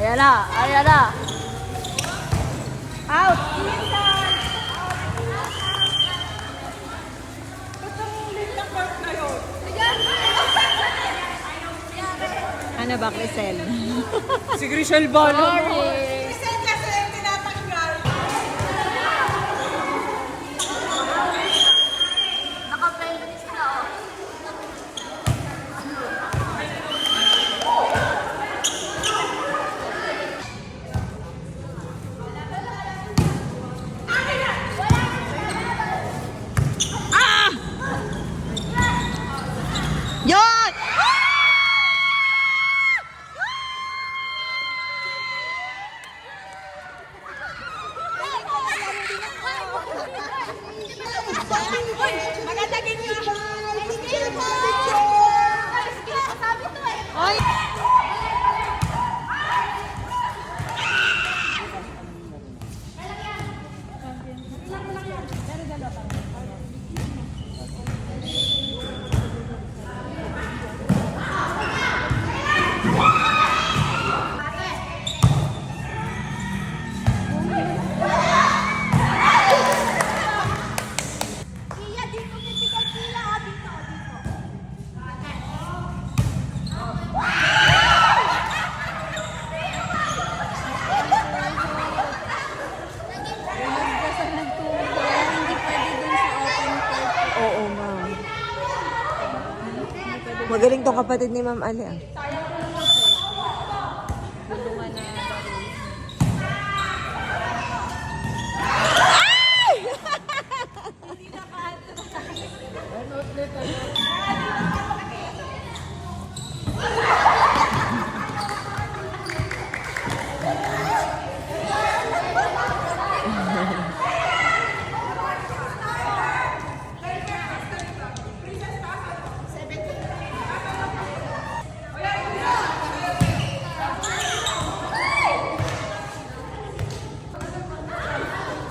Ayan na, ayan na. Out! Ano ba, Crisel? Si Grisel Balo. Sorry. Grisel kasi tinatanggal. Naka-play na sila, oh. Yun! Maganda game yun. Oy! Iya, dito physical sila. Dito, dito. Oo, ma'am. Magaling tong kapatid ni Ma'am Ali, ah.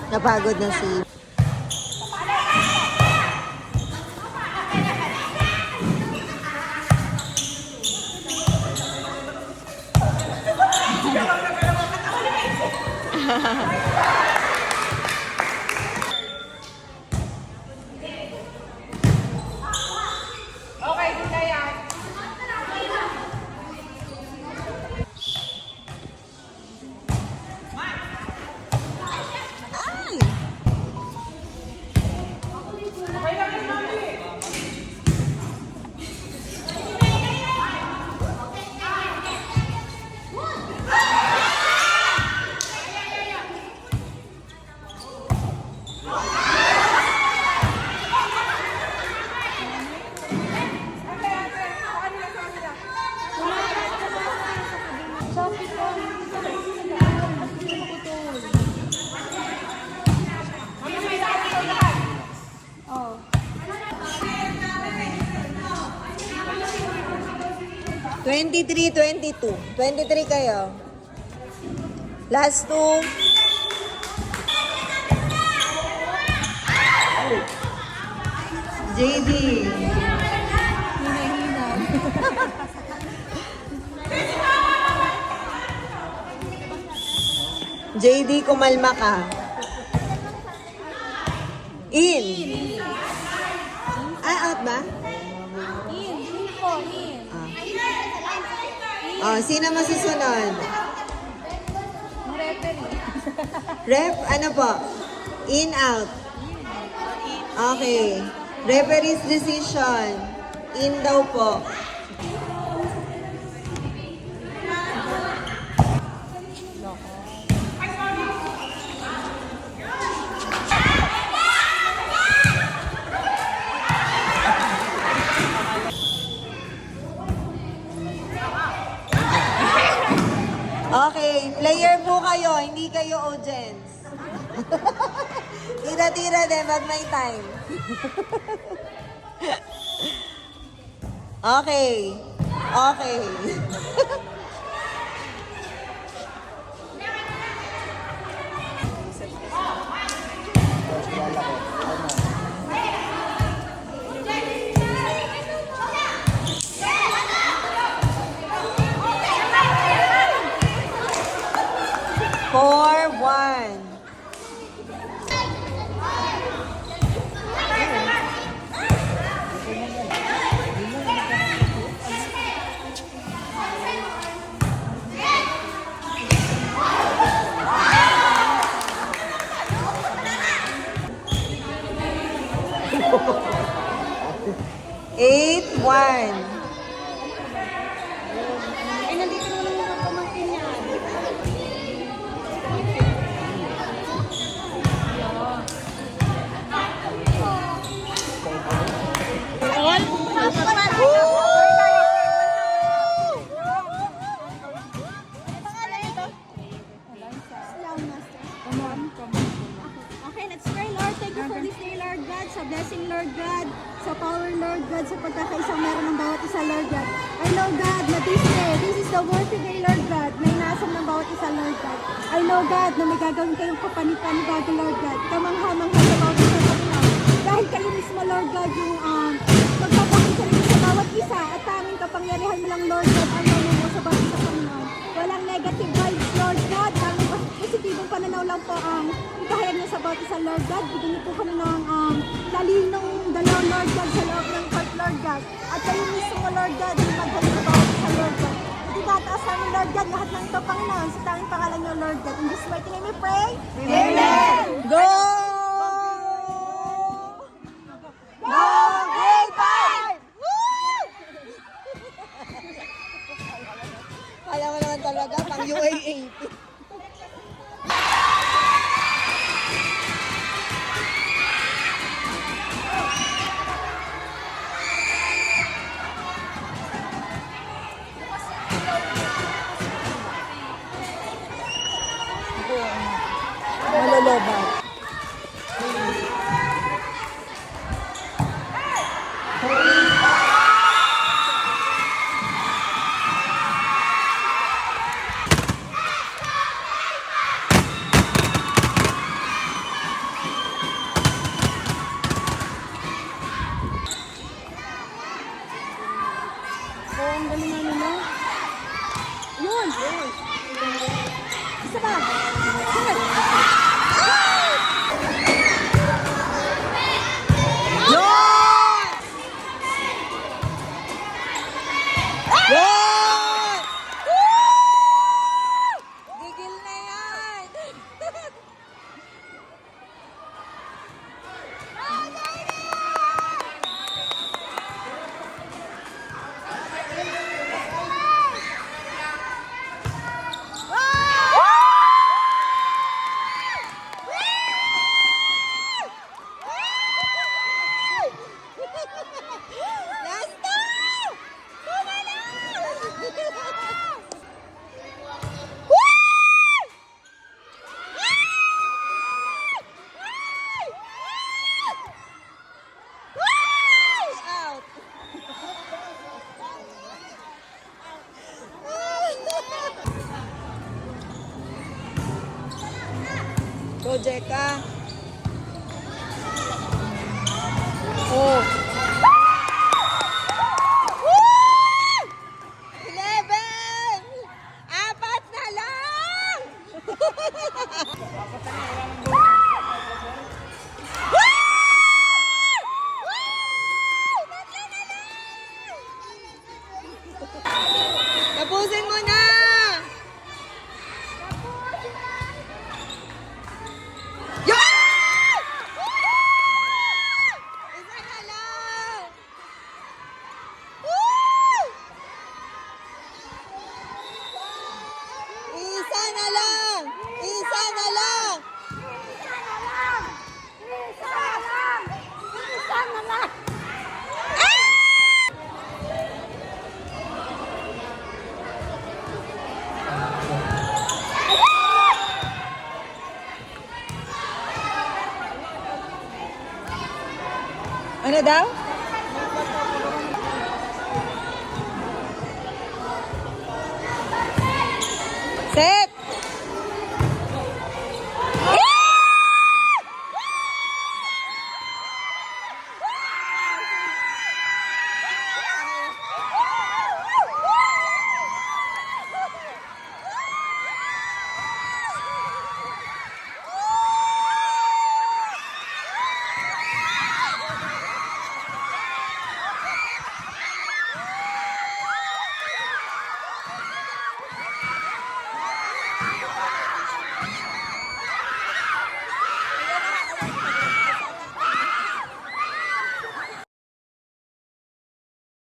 Napagod na si... Okay, doon na yan. Oh. 23, 22. 23 kayo. Last two. JD. JD, kumalma ka. In. Out ba? Oh, sino masusunod? Ref, ano po? In, out. Okay. Referee's decision. In daw po. Okay, player po kayo, hindi kayo audience. Tira-tira din, pag may time. Okay. Okay. 8-1. Ay, nandito naman yung pamangkin niya. Okay, let's pray, Lord. Thank you for this day, Lord God. Sa blessing, Lord God. Sa power, Lord God. Sa pagkakaisang meron ng bawat isa, Lord God. I know, God, na this day, this is the worthy day, Lord God, na inaasam ng bawat isa, Lord God. I know, God, na may gagawin kayong kapanipan-bago, Lord God. Kamangha-mangha sa bawat isa, Panginoon. Dahil kayo mismo, Lord God, yung magpapakita rin sa bawat isa at tanging kapangyarihan mo lang, Lord God, ang mo sa bawat isa, Panginoon. Walang negative vibes, Lord God. Tanging positibong pananaw lang po ang ikahayag niyo sa bawat isa, Lord God. Bigyan niyo po kami ng talinong dalaw, Lord God, sa loob ng court, Lord God. At kayo mismo, Lord God, yung maghaling sa bawat isa, Lord God. Itataas namin, Lord God, lahat ng ito, Panginoon, sa tanging pangalan niyo, Lord God. In this mighty name we pray. Amen! Go! Go! Grade 5! Woo! Kala mo naman talaga, pang UAAP. Malolobat. Ang galing na nila. Yun! Isa pa! Sunod! Yun! Yun! Woo! Gigil na yan! Last time! Tuma na! Out! Go, Jeka. Oh. 11! Apat na lang! Tapusin mo na! Yan! Isa na lang! Woo! Isa na lang! Isa na lang! Ano daw? Set!